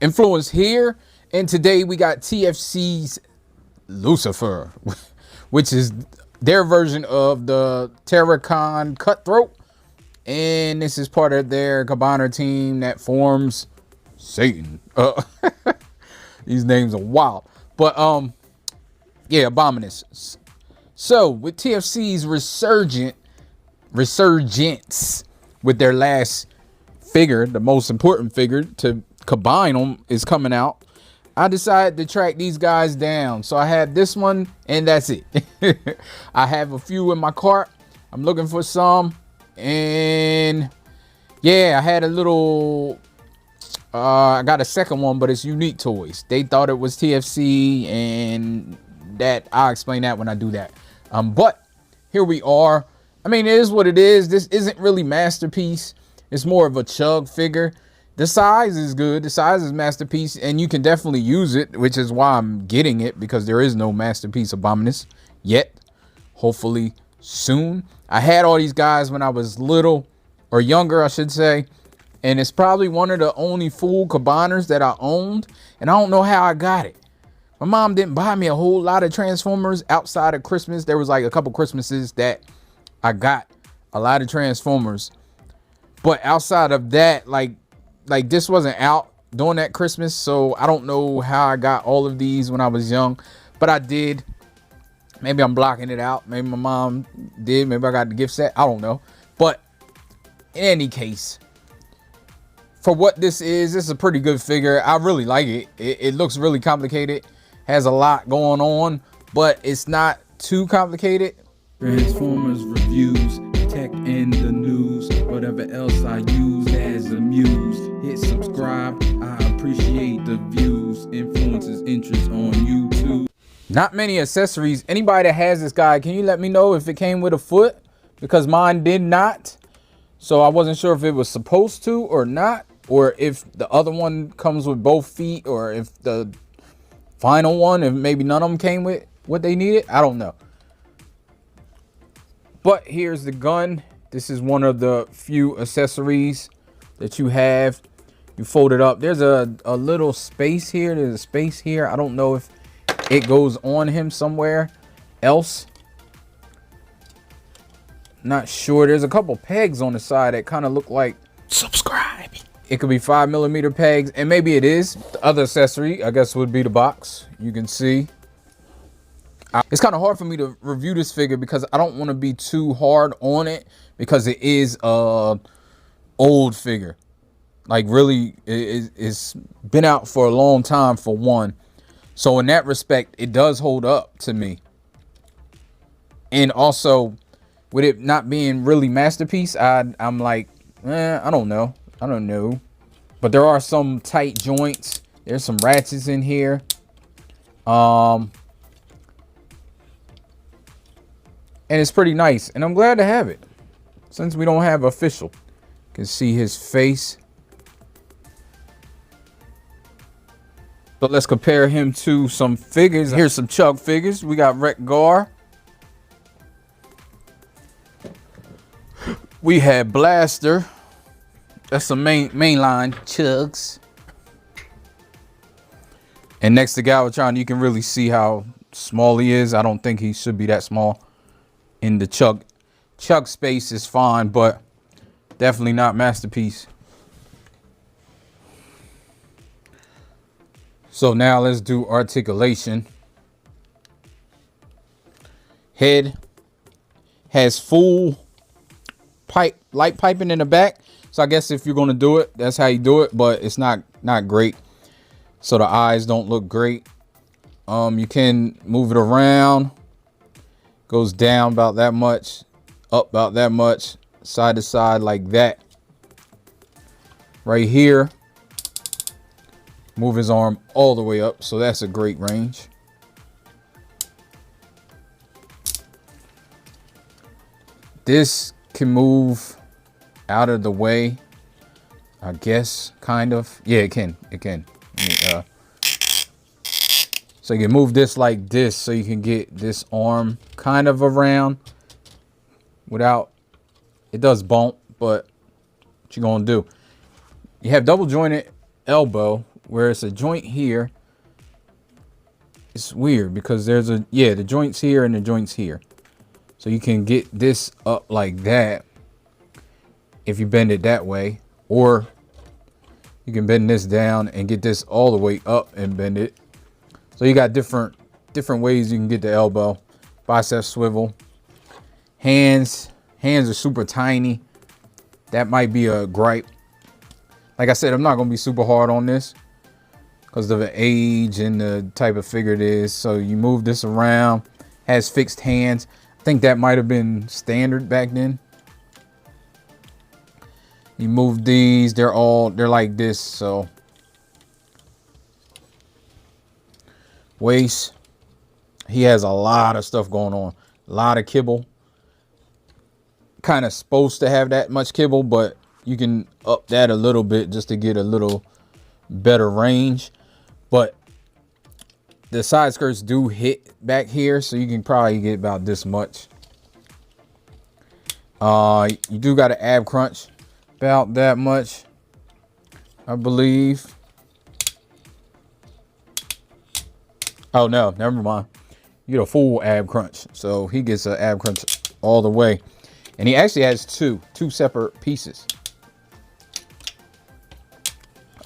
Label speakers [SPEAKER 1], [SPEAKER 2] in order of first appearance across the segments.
[SPEAKER 1] Inflewence here, and today we got TFC's Lucifer, which is their version of the Terracon Cutthroat, and this is part of their combiner team that forms Satan. These names are wild, but yeah, Abominus. So with TFC's resurgence with their last figure, the most important figure to combine them is coming out, I decided to track these guys down. So I have this one and that's it. I have a few in my cart. I'm looking for some, and yeah, I had a little I got a second one, but it's Unique Toys. They thought it was TFC, and that I'll explain that when I do that. But here we are. I mean, it is what it is. This isn't really masterpiece. It's more of a chug figure. The size is good. The size is masterpiece, and you can definitely use it, which is why I'm getting it, because there is no masterpiece Abominus yet. Hopefully soon. I had all these guys when I was little, or younger, I should say. And it's probably one of the only full combiners that I owned. And I don't know how I got it. My mom didn't buy me a whole lot of Transformers outside of Christmas. There was like a couple Christmases that I got a lot of Transformers. But outside of that, like this wasn't out during that Christmas. So I don't know how I got all of these when I was young. But I did. Maybe I'm blocking it out. Maybe my mom did. Maybe I got the gift set. I don't know. But in any case, for what this is a pretty good figure. I really like it. It looks really complicated. Has a lot going on, but it's not too complicated.
[SPEAKER 2] Transformers reviews, tech and the news, whatever else I use as a muse. Hit subscribe. I appreciate the views. Influences interest on YouTube.
[SPEAKER 1] Not many accessories. Anybody that has this guy, can you let me know if it came with a foot? Because mine did not. So I wasn't sure if it was supposed to or not, or if the other one comes with both feet, or if the final one, if maybe none of them came with what they needed. I don't know. But here's the gun. This is one of the few accessories that you have. You fold it up. There's a little space here. There's a space here. I don't know if it goes on him somewhere else. Not sure. There's a couple pegs on the side that kind of look like subscribe. It could be 5mm pegs, and maybe it is. The other accessory, I guess, would be the box. You can see. It's kind of hard for me to review this figure because I don't want to be too hard on it, because it is a old figure. Like, really, it's been out for a long time, for one. So in that respect, it does hold up to me. And also, with it not being really masterpiece, I'm like, I don't know. I don't know. But there are some tight joints. There's some ratchets in here. And it's pretty nice. And I'm glad to have it, since we don't have official. You can see his face. So let's compare him to some figures. Here's some Chug figures. We got Wreck-Gar. We had Blaster. That's some mainline Chugs. And next to Galvatron, you can really see how small he is. I don't think he should be that small. In the Chug space is fine, but definitely not masterpiece. So now let's do articulation. Head has full light piping in the back. So I guess if you're going to do it, that's how you do it, but it's not great. So the eyes don't look great. You can move it around. Goes down about that much, up about that much, side to side like that. Right here. Move his arm all the way up, so that's a great range. This can move out of the way, I guess, kind of. Yeah, it can. So you can move this like this, so you can get this arm kind of around without, it does bump, but what you gonna do? You have double jointed elbow, where it's a joint here. It's weird because there's a, yeah, the joint's here and the joint's here. So you can get this up like that if you bend it that way, or you can bend this down and get this all the way up and bend it. So you got different ways you can get the elbow. Bicep swivel. Hands are super tiny. That might be a gripe. Like I said, I'm not gonna be super hard on this because of the age and the type of figure it is. So you move this around, has fixed hands. I think that might have been standard back then. You move these, they're like this. So waist, he has a lot of stuff going on, a lot of kibble. Kind of supposed to have that much kibble, but you can up that a little bit just to get a little better range. But the side skirts do hit back here, so you can probably get about this much. You do got an ab crunch, about that much, I believe. Oh no, never mind. You get a full ab crunch, so he gets an ab crunch all the way, and he actually has two separate pieces.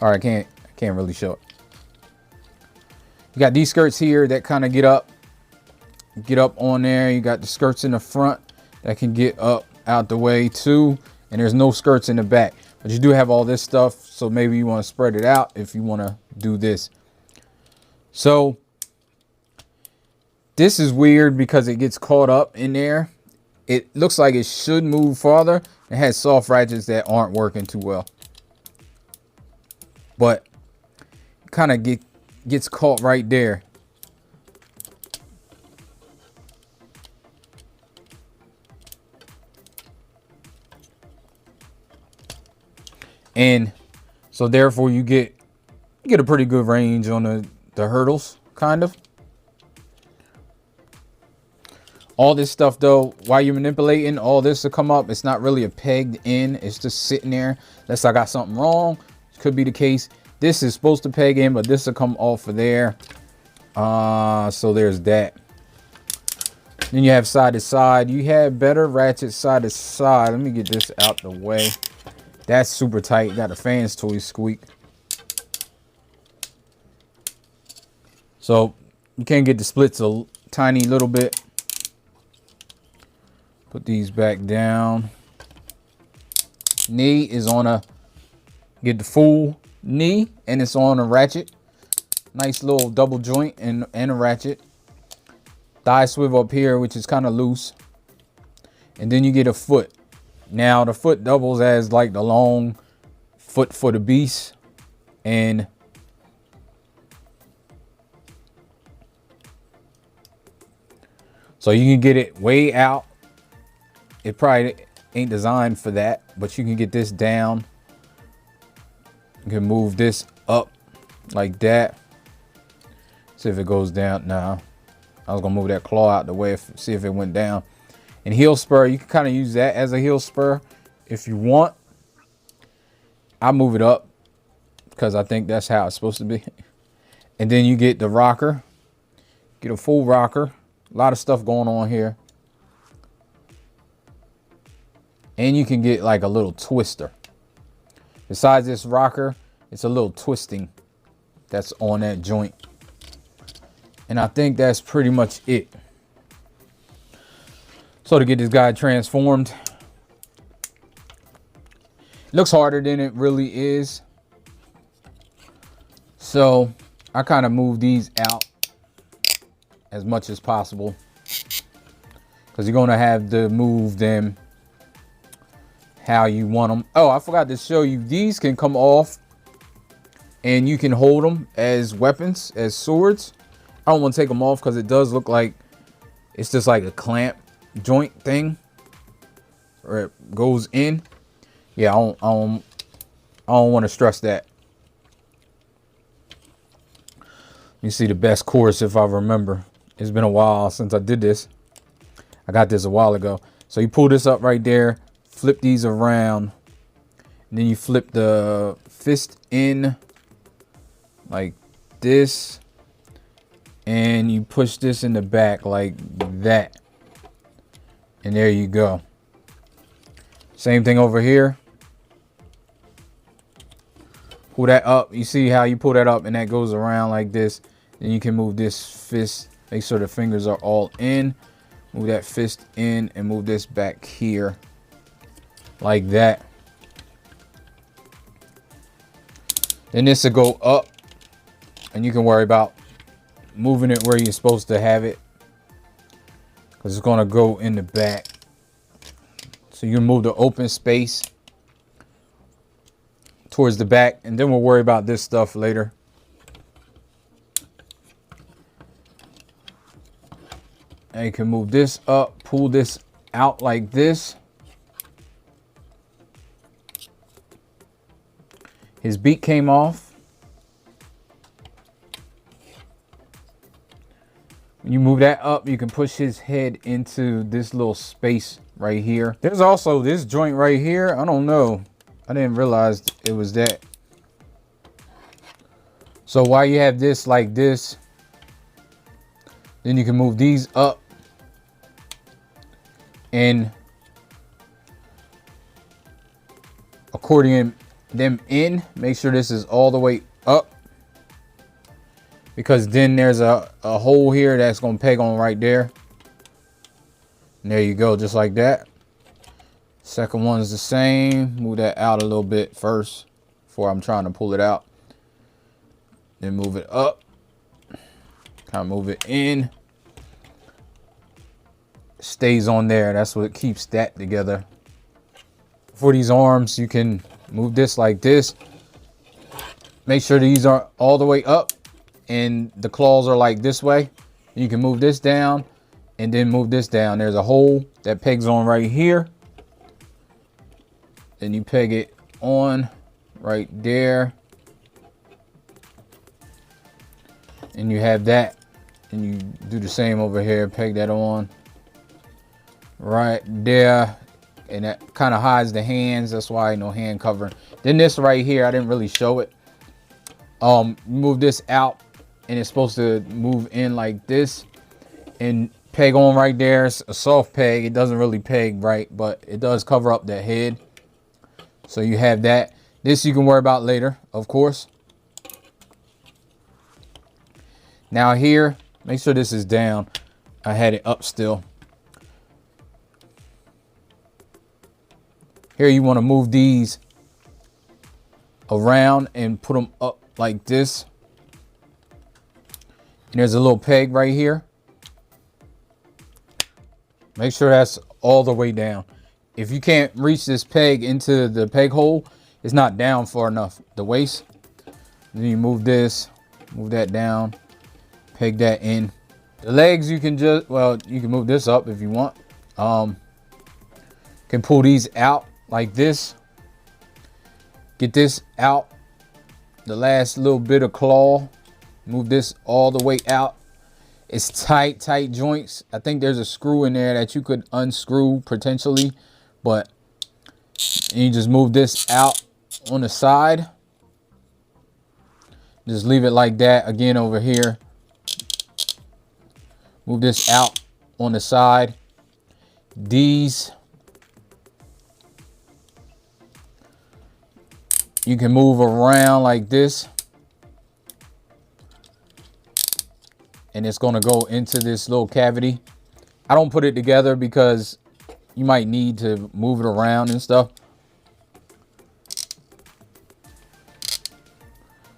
[SPEAKER 1] All right, I can't really show it. You got these skirts here that kind of get up on there. You got the skirts in the front that can get up out the way too, and there's no skirts in the back, but you do have all this stuff, so maybe you want to spread it out if you want to do this. So this is weird because it gets caught up in there. It looks like it should move farther. It has soft ratchets that aren't working too well, but kind of gets caught right there. And so therefore you get a pretty good range on the hurdles, kind of. All this stuff though, while you're manipulating, all this to come up, it's not really a pegged in, it's just sitting there. Unless I got something wrong, could be the case. This is supposed to peg in, but this will come off of there. So there's that. Then you have side to side. You have better ratchets side to side. Let me get this out the way. That's super tight. Got a fan's toy squeak. So you can get the splits a tiny little bit. Put these back down. Knee is on a, get the full knee, and it's on a ratchet. Nice little double joint and a ratchet. Thigh swivel up here, which is kind of loose. And then you get a foot. Now the foot doubles as like the long foot for the beast. And so you can get it way out. It probably ain't designed for that, but you can get this down. You can move this up like that. See if it goes down. Nah, I was gonna move that claw out the way, see if it went down. And heel spur, you can kind of use that as a heel spur if you want. I move it up because I think that's how it's supposed to be. And then you get the rocker, get a full rocker. A lot of stuff going on here. And you can get like a little twister. Besides this rocker, it's a little twisting that's on that joint. And I think that's pretty much it. So to get this guy transformed, it looks harder than it really is. So I kind of move these out as much as possible, because you're going to have to move them how you want them. Oh, I forgot to show you, these can come off and you can hold them as weapons, as swords. I don't want to take them off because it does look like it's just like a clamp joint thing, or it goes in. Yeah, I don't want to stress that. You see the best course, if I remember. It's been a while since I did this. I got this a while ago. So you pull this up right there, flip these around, and then you flip the fist in like this, and you push this in the back like that, and there you go. Same thing over here. Pull that up. You see how you pull that up and that goes around like this. Then you can move this fist, make sure the fingers are all in. Move that fist in and move this back here like that. Then this will go up, and you can worry about moving it where you're supposed to have it, because it's going to go in the back. So you move the open space towards the back, and then we'll worry about this stuff later. And you can move this up, pull this out like this. His beak came off. When you move that up, you can push his head into this little space right here. There's also this joint right here. I don't know. I didn't realize it was that. So while you have this like this, then you can move these up and accordion them in. Make sure this is all the way up, because then there's a hole here that's going to peg on right there. And there you go, just like that. Second one is the same. Move that out a little bit first before I'm trying to pull it out. Then move it up. Kind of move it in. Stays on there. That's what keeps that together. For these arms, you can move this like this. Make sure these are all the way up and the claws are like this way. You can move this down and then move this down. There's a hole that pegs on right here. Then you peg it on right there. And you have that. And you do the same over here. Peg that on right there. And that kind of hides the hands. That's why no hand covering. Then this right here, I didn't really show it. Move this out, and it's supposed to move in like this and peg on right there. It's a soft peg. It doesn't really peg right, but it does cover up the head. So you have that. This you can worry about later, of course. Now here, make sure this is down. I had it up still. Here you want to move these around and put them up like this. And there's a little peg right here. Make sure that's all the way down. If you can't reach this peg into the peg hole, it's not down far enough, the waist. Then you move this, move that down, peg that in. The legs you can just, well, you can move this up if you want. Can pull these out like this. Get this out, the last little bit of claw. Move this all the way out. It's tight joints. I think there's a screw in there that you could unscrew potentially, but you just move this out on the side. Just leave it like that. Again over here. Move this out on the side. These you can move around like this. And it's going to go into this little cavity. I don't put it together because you might need to move it around and stuff.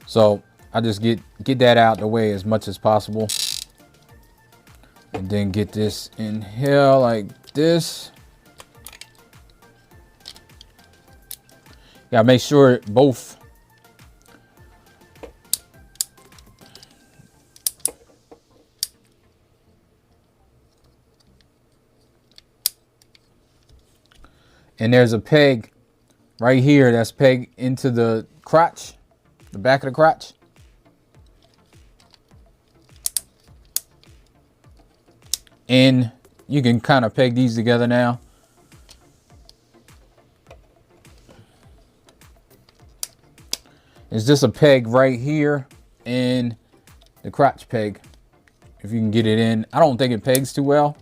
[SPEAKER 1] So I just get that out the way as much as possible. And then get this in here like this. Gotta make sure both and there's a peg right here that's pegged into the crotch, the back of the crotch. And you can kind of peg these together now. It's just a peg right here in the crotch peg, if you can get it in. I don't think it pegs too well.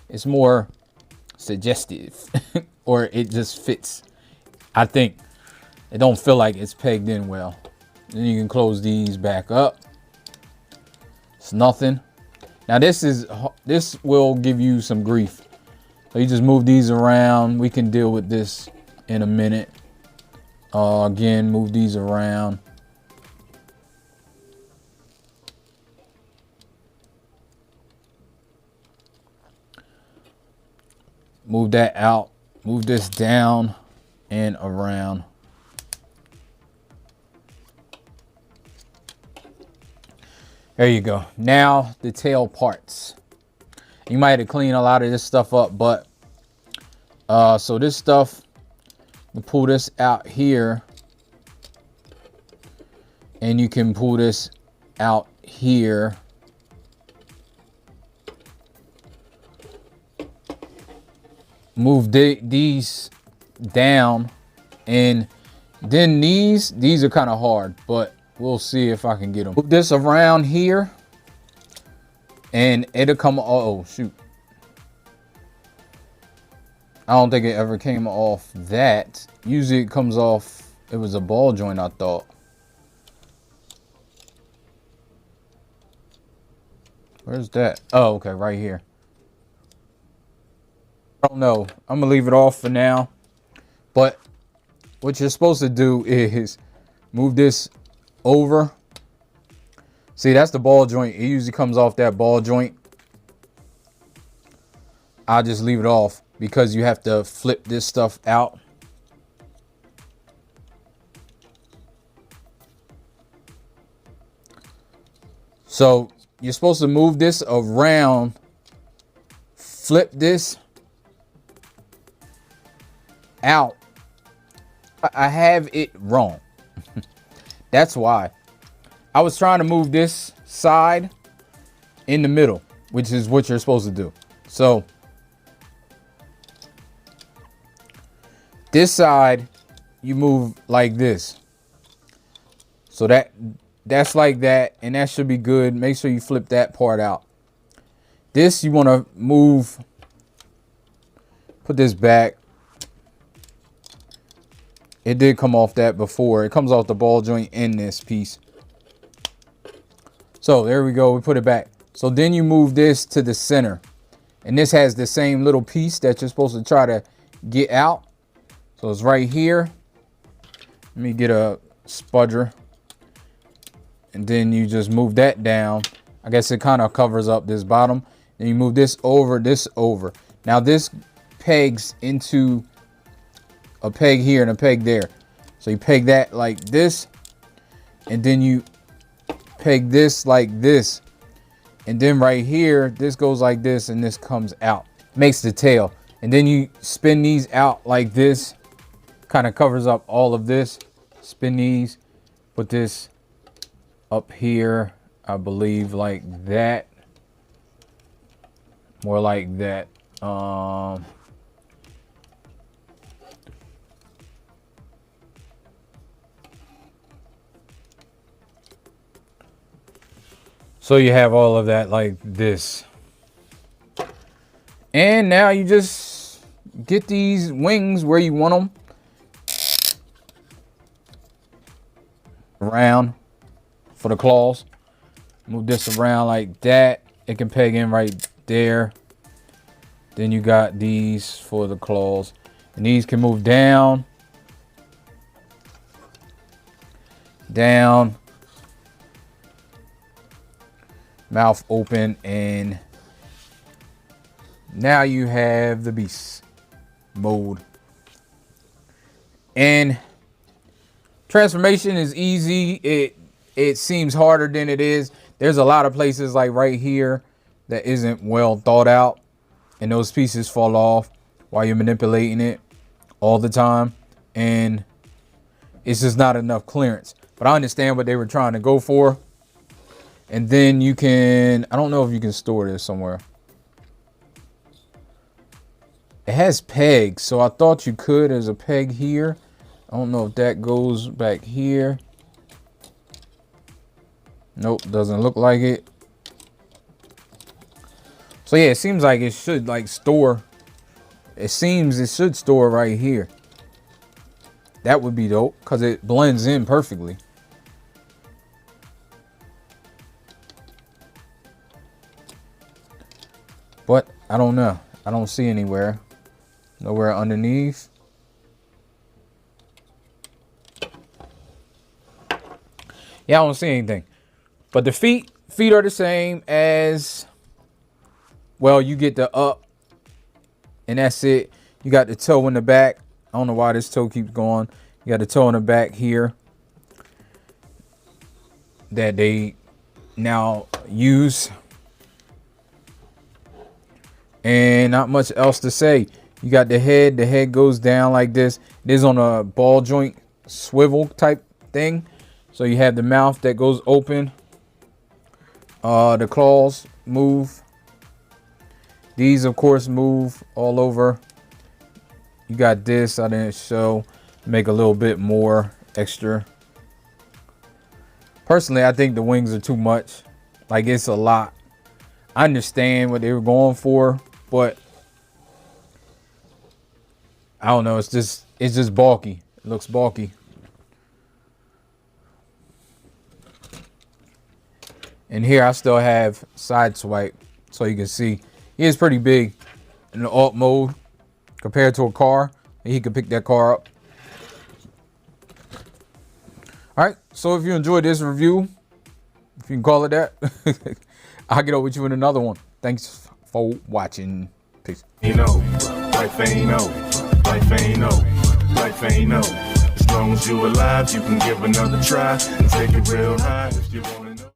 [SPEAKER 1] It's more suggestive or it just fits. I think it don't feel like it's pegged in well. Then you can close these back up. It's nothing. Now this will give you some grief. So you just move these around. We can deal with this in a minute. Again, move these around. Move that out. Move this down and around. There you go. Now the tail parts. You might have to clean a lot of this stuff up, but so this stuff, you pull this out here and you can pull this out here. Move these down, and then these are kind of hard, but we'll see if I can get them. Move this around here and it'll come. Oh shoot, I don't think it ever came off that. Usually it comes off. It was a ball joint, I thought. Where's that? Oh, okay, right here. I don't know. I'm gonna leave it off for now. But what you're supposed to do is move this over. See, that's the ball joint. It usually comes off that ball joint. I'll just leave it off because you have to flip this stuff out. So you're supposed to move this around, flip this out. I have it wrong. That's why. I was trying to move this side in the middle, which is what you're supposed to do. So this side you move like this. So that's like that, and that should be good. Make sure you flip that part out. This you want to move, put this back. It did come off that before. It comes off the ball joint in this piece. So there we go. We put it back. So then you move this to the center. And this has the same little piece that you're supposed to try to get out. So it's right here. Let me get a spudger. And then you just move that down. I guess it kind of covers up this bottom. Then you move this over, this over. Now this pegs into a peg here and a peg there. So you peg that like this, and then you peg this like this, and then right here this goes like this and this comes out, makes the tail. And then you spin these out like this, kind of covers up all of this. Spin these, put this up here, I believe like that, more like that. So you have all of that like this. And now you just get these wings where you want them. Around for the claws. Move this around like that. It can peg in right there. Then you got these for the claws. And these can move down. Down. Mouth open, and now you have the beast mode. And transformation is easy. It seems harder than it is. There's a lot of places like right here that isn't well thought out, and those pieces fall off while you're manipulating it all the time, and it's just not enough clearance. But I understand what they were trying to go for. And then you can, I don't know if you can store this somewhere. It has pegs, so I thought you could. There's a peg here. I don't know if that goes back here. Nope, doesn't look like it. So yeah, it seems like it should like store. It seems it should store right here. That would be dope because it blends in perfectly. But I don't know. I don't see anywhere. Nowhere underneath. Yeah, I don't see anything. But the feet are the same as, well, you get the up and that's it. You got the toe in the back. I don't know why this toe keeps going. You got the toe in the back here that they now use. And not much else to say. You got the head. The head goes down like this. It is on a ball joint swivel type thing. So you have the mouth that goes open. The claws move. These, of course, move all over. You got this. I didn't show. Make a little bit more extra. Personally, I think the wings are too much. Like, it's a lot. I understand what they were going for, but I don't know. It's just bulky. It looks bulky. And here I still have side swipe, so you can see he is pretty big in the alt mode compared to a car. He could pick that car up. All right, so if you enjoyed this review, if you can call it that, I'll get up with you in another one. Thanks for watching. Peace.
[SPEAKER 3] You know, life ain't over. Life ain't over. Life ain't over. As long as you alive, you can give another try and take it real high if you want.